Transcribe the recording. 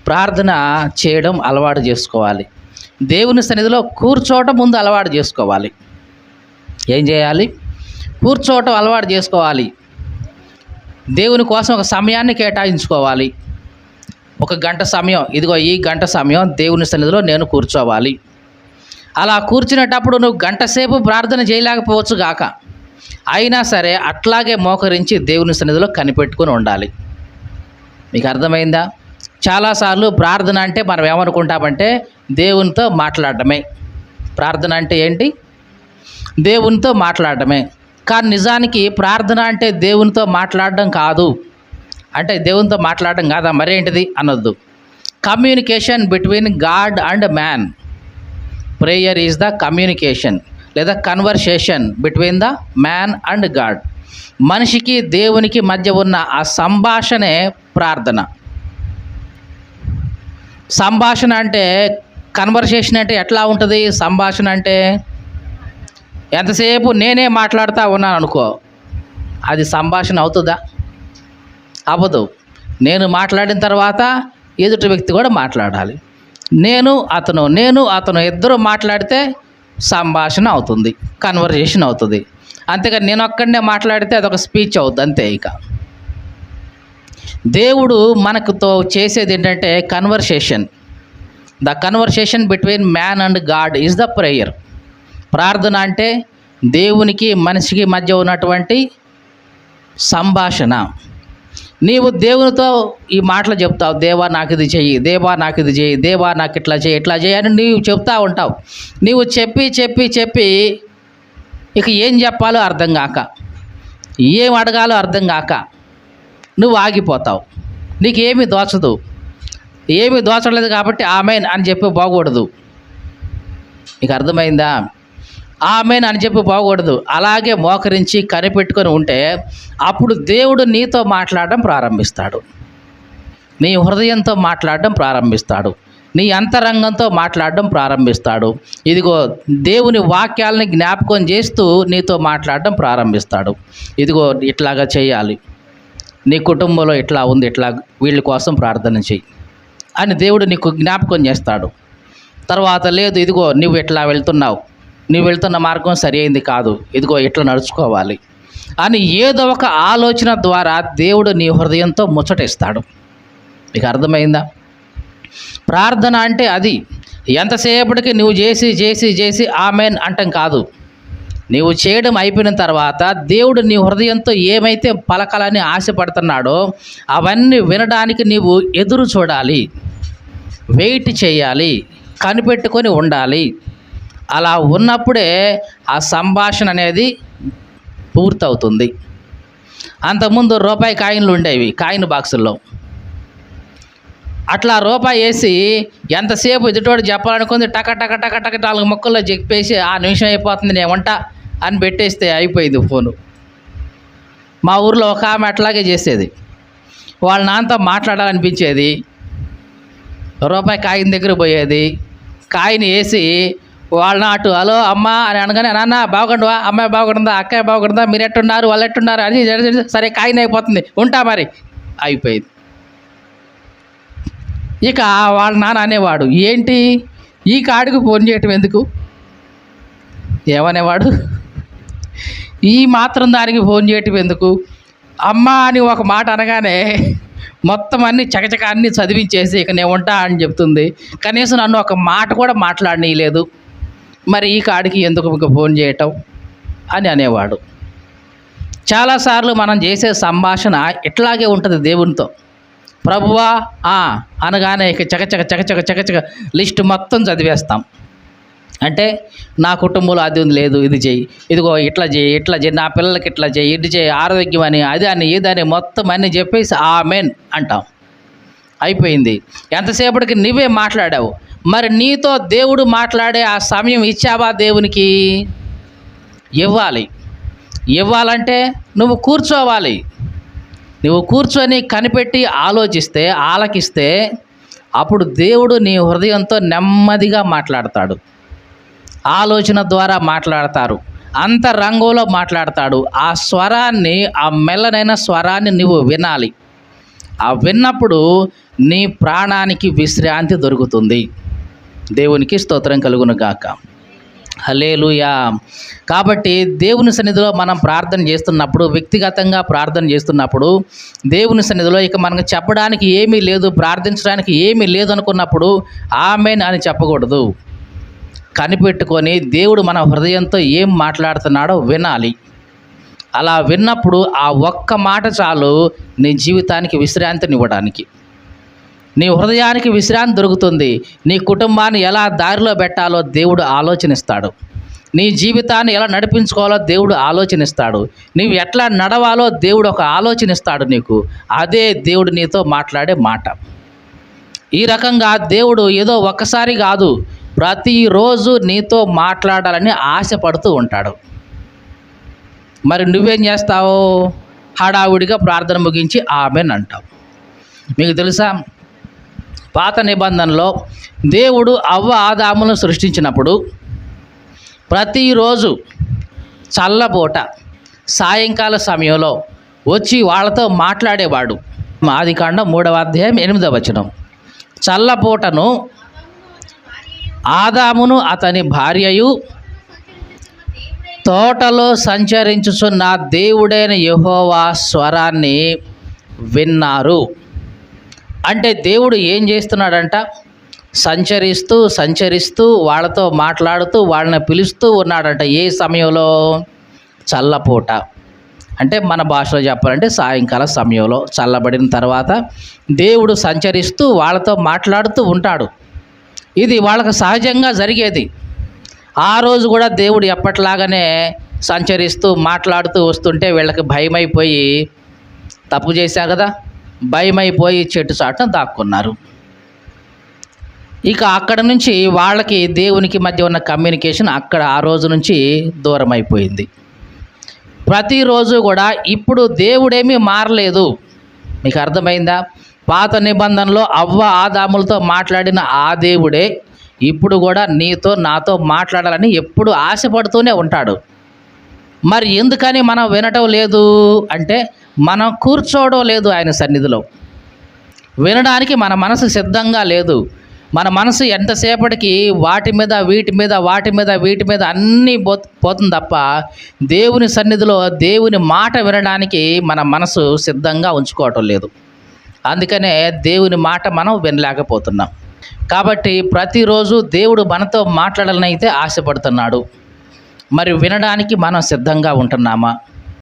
ప్రార్థన చేయడం అలవాటు చేసుకోవాలి. దేవుని సన్నిధిలో కూర్చోవటం ముందు అలవాటు చేసుకోవాలి. ఏం చేయాలి? కూర్చోవటం అలవాటు చేసుకోవాలి. దేవుని కోసం ఒక సమయాన్ని కేటాయించుకోవాలి. ఒక గంట సమయం, ఇదిగో ఈ గంట సమయం దేవుని సన్నిధిలో నేను కూర్చోవాలి. అలా కూర్చునేటప్పుడు నువ్వు గంట సేపు ప్రార్థన చేయలేకపోవచ్చు గాక, అయినా సరే అట్లాగే మోకరించి దేవుని సన్నిధిలో కనిపెట్టుకొని ఉండాలి. మీకు అర్థమైందా? చాలాసార్లు ప్రార్థన అంటే మనం ఏమనుకుంటామంటే దేవునితో మాట్లాడటమే. ప్రార్థన అంటే ఏంటి? దేవునితో మాట్లాడటమే. కానీ నిజానికి ప్రార్థన అంటే దేవునితో మాట్లాడడం కాదు. అంటే దేవునితో మాట్లాడడం కాదా, మరేంటిది అనొద్దు. Communication between God and man. Prayer is the communication లేదా conversation between the man and God. మనిషికి దేవునికి మధ్య ఉన్న ఆ సంభాషణే ప్రార్థన. సంభాషణ అంటే, కన్వర్సేషన్ అంటే ఎట్లా ఉంటుంది? సంభాషణ అంటే ఎంతసేపు నేనే మాట్లాడుతూ ఉన్నాను అనుకో, అది సంభాషణ అవుతుందా? అవ్వదు. నేను మాట్లాడిన తర్వాత ఎదుటి వ్యక్తి కూడా మాట్లాడాలి. నేను అతను ఇద్దరు మాట్లాడితే సంభాషణ అవుతుంది, కన్వర్జేషన్ అవుతుంది. అంతేకాని నేను ఒక్కడనే మాట్లాడితే అదొక స్పీచ్ అవుతుంది, అంతే. ఇక దేవుడు మనకుతో చేసేది ఏంటంటే conversation. The conversation between man and God is the prayer. ప్రార్థన అంటే దేవునికి మనిషికి మధ్య ఉన్నటువంటి సంభాషణ. నీవు దేవునితో ఈ మాటలు చెప్తావు, దేవా నాకు ఇది చెయ్యి, దేవా నాకు ఇది చేయి, దేవా నాకు ఇట్లా చేయి అని నీవు చెప్తా ఉంటావు. నీవు చెప్పి ఇక ఏం చెప్పాలో అర్థం కాక, ఏం అడగాలో అర్థం కాక నువ్వు ఆగిపోతావు. నీకేమీ దోచదు. ఏమీ దోచలేదు కాబట్టి ఆమెన్ అని చెప్పి బాగూడదు. నీకు అర్థమైందా? ఆమెన్ అని చెప్పి బాగూడదు. అలాగే మోకరించి కనిపెట్టుకొని ఉంటే అప్పుడు దేవుడు నీతో మాట్లాడడం ప్రారంభిస్తాడు. నీ హృదయంతో మాట్లాడడం ప్రారంభిస్తాడు. నీ అంతరంగంతో మాట్లాడడం ప్రారంభిస్తాడు. ఇదిగో దేవుని వాక్యాలని జ్ఞాపకం చేస్తూ నీతో మాట్లాడడం ప్రారంభిస్తాడు. ఇదిగో ఇట్లాగా చేయాలి, నీ కుటుంబంలో ఇట్లా ఉంది, ఇట్లా వీళ్ళ కోసం ప్రార్థన చెయ్యి అని దేవుడు నీకు జ్ఞాపకం చేస్తాడు. తర్వాత లేదు, ఇదిగో నువ్వు ఇట్లా వెళ్తున్నావు, నువ్వు వెళ్తున్న మార్గం సరి అయింది కాదు, ఇదిగో ఇట్లా నడుచుకోవాలి అని ఏదో ఒక ఆలోచన ద్వారా దేవుడు నీ హృదయంతో ముచ్చటిస్తాడు. నీకు అర్థమైందా? ప్రార్థన అంటే అది. ఎంతసేపటికి నువ్వు చేసి ఆమెన్ అంటాం కాదు. నీవు చేయడం అయిపోయిన తర్వాత దేవుడు నీ హృదయంతో ఏమైతే పలకాలని ఆశపడుతున్నాడో అవన్నీ వినడానికి నీవు ఎదురు చూడాలి, వెయిట్ చేయాలి, కనిపెట్టుకొని ఉండాలి. అలా ఉన్నప్పుడే ఆ సంభాషణ అనేది పూర్తవుతుంది. అంతకుముందు రూపాయి కాయిన్లు ఉండేవి, కాయిన్ బాక్సుల్లో. అట్లా రూపాయి వేసి ఎంతసేపు ఎదుటోడు చెప్పాలనుకుంది టక 4 ముక్కల్లో చెప్పేసి ఆ నిమిషం అయిపోతుంది నేను వంట అని పెట్టేస్తే అయిపోయింది ఫోను. మా ఊర్లో ఒక ఆమె అట్లాగే చేసేది. వాళ్ళ నాన్నతో మాట్లాడాలనిపించేది, రూపాయి కాయిన్ దగ్గర పోయేది, కాయిన్ వేసి వాళ్ళ నాటు హలో అమ్మ అని అనగానే నాన్న బాగుండవా, అమ్మాయి బాగుంటుందా, అక్కయ్య బాగుంటుందా, మీరు ఎట్టున్నారు, వాళ్ళు ఎట్టున్నారు అని సరే కాయిన్ అయిపోతుంది, ఉంటా మరి, అయిపోయింది. ఇక వాళ్ళ నాన్న అనేవాడు, ఏంటి ఈ కాడికి ఫోన్ చేయటం ఎందుకు? ఏమనేవాడు, ఈ మాత్రం దానికి ఫోన్ చేయటం ఎందుకు? అమ్మ అని ఒక మాట అనగానే మొత్తం అన్నీ చకచక అన్నీ చదివించేసి ఇక నేను ఉంటా అని చెప్తుంది. కనీసం నన్ను ఒక మాట కూడా మాట్లాడనీయలేదు, మరి ఈ కాడికి ఎందుకు ఇక ఫోన్ చేయటం అని అనేవాడు. చాలాసార్లు మనం చేసే సంభాషణ ఇట్లాగే ఉంటుంది దేవునితో. ప్రభువా అనగానే ఇక చకచక లిస్టు మొత్తం చదివేస్తాం. అంటే నా కుటుంబంలో అది లేదు, ఇది చెయ్యి, ఇదిగో ఇట్లా చేయి, నా పిల్లలకి ఇట్లా చేయి, ఇటు చేయి, ఆరోగ్యం అని, అది అని, ఇదని మొత్తం అన్నీ చెప్పేసి ఆమెన్ అంటాం. అయిపోయింది. ఎంతసేపటికి నువ్వే మాట్లాడావు. మరి నీతో దేవుడు మాట్లాడే ఆ సమయం ఇచ్చావా దేవునికి? ఇవ్వాలంటే నువ్వు కూర్చోవాలి. నువ్వు కూర్చొని కనిపెట్టి ఆలోచిస్తే, ఆలకిస్తే అప్పుడు దేవుడు నీ హృదయంతో నెమ్మదిగా మాట్లాడతాడు. ఆలోచన ద్వారా మాట్లాడతారు, అంతరంగంలో మాట్లాడతాడు. ఆ స్వరాన్ని, ఆ మెల్లనైన స్వరాన్ని నువ్వు వినాలి. ఆ విన్నప్పుడు నీ ప్రాణానికి విశ్రాంతి దొరుకుతుంది. దేవునికి స్తోత్రం కలుగును గాక. హల్లెలూయా. కాబట్టి దేవుని సన్నిధిలో మనం ప్రార్థన చేస్తున్నప్పుడు, వ్యక్తిగతంగా ప్రార్థన చేస్తున్నప్పుడు, దేవుని సన్నిధిలో ఇక మనకు చెప్పడానికి ఏమీ లేదు, ప్రార్థించడానికి ఏమీ లేదు అనుకున్నప్పుడు ఆమేన్ అని చెప్పకూడదు. కనిపెట్టుకొని దేవుడు మన హృదయంతో ఏం మాట్లాడుతున్నాడో వినాలి. అలా విన్నప్పుడు ఆ ఒక్క మాట చాలు నీ జీవితానికి విశ్రాంతినివ్వడానికి. నీ హృదయానికి విశ్రాంతి దొరుకుతుంది. నీ కుటుంబాన్ని ఎలా దారిలో పెట్టాలో దేవుడు ఆలోచనిస్తాడు. నీ జీవితాన్ని ఎలా నడిపించుకోవాలో దేవుడు ఆలోచనిస్తాడు. నీవు ఎట్లా నడవాలో దేవుడు ఒక ఆలోచనిస్తాడు నీకు. అదే దేవుడు నీతో మాట్లాడే మాట. ఈ రకంగా దేవుడు ఏదో ఒక్కసారి కాదు, ప్రతిరోజు నీతో మాట్లాడాలని ఆశపడుతూ ఉంటాడు. మరి నువ్వేం చేస్తావు? హడావుడిగా ప్రార్థన ముగించి ఆమేన్ అంటావు. మీకు తెలుసా, పాత నిబంధనలో దేవుడు అవ్వ ఆదాములను సృష్టించినప్పుడు ప్రతిరోజు చల్లబూట సాయంకాల సమయంలో వచ్చి వాళ్ళతో మాట్లాడేవాడు. ఆదికాండం 3వ అధ్యాయం 8వ వచనం. చల్లపూటను ఆదామును అతని భార్యయు తోటలో సంచరించుచున్న దేవుడైన యెహోవా స్వరాన్ని విన్నారు. అంటే దేవుడు ఏం చేస్తున్నాడంట? సంచరిస్తూ వాళ్ళతో మాట్లాడుతూ వాళ్ళని పిలుస్తూ ఉన్నాడంట. ఏ సమయంలో? చల్లపూట. అంటే మన భాషలో చెప్పాలంటే సాయంకాల సమయంలో చల్లబడిన తర్వాత దేవుడు సంచరిస్తూ వాళ్ళతో మాట్లాడుతూ ఉంటాడు. ఇది వాళ్ళకు సహజంగా జరిగేది. ఆ రోజు కూడా దేవుడు ఎప్పట్లాగానే సంచరిస్తూ మాట్లాడుతూ వస్తుంటే వీళ్ళకి భయమైపోయి, తప్పు చేశా కదా, భయమైపోయి చెట్టు చాటున దాక్కున్నారు. ఇక అక్కడ నుంచి వాళ్ళకి దేవునికి మధ్య ఉన్న కమ్యూనికేషన్ అక్కడ ఆ రోజు నుంచి దూరం అయిపోయింది. ప్రతిరోజు కూడా ఇప్పుడు దేవుడేమీ మారలేదు. మీకు అర్థమైందా? పాత నిబంధనలో అవ్వ ఆదాములతో మాట్లాడిన ఆ దేవుడే ఇప్పుడు కూడా నీతో నాతో మాట్లాడాలని ఎప్పుడు ఆశపడుతూనే ఉంటాడు. మరి ఎందుకని మనం వినటం లేదు అంటే, మనం కూర్చోవడం లేదు ఆయన సన్నిధిలో. వినడానికి మన మనసు సిద్ధంగా లేదు. మన మనసు ఎంతసేపటికి వాటి మీద వీటి మీద అన్నీ పోతుంది తప్ప దేవుని సన్నిధిలో దేవుని మాట వినడానికి మన మనసు సిద్ధంగా ఉంచుకోవటం లేదు. అందుకనే దేవుని మాట మనం వినలేకపోతున్నాం. కాబట్టి ప్రతిరోజు దేవుడు మనతో మాట్లాడాలని అయితే ఆశపడుతున్నాడు. మరి వినడానికి మనం సిద్ధంగా ఉంటున్నామా?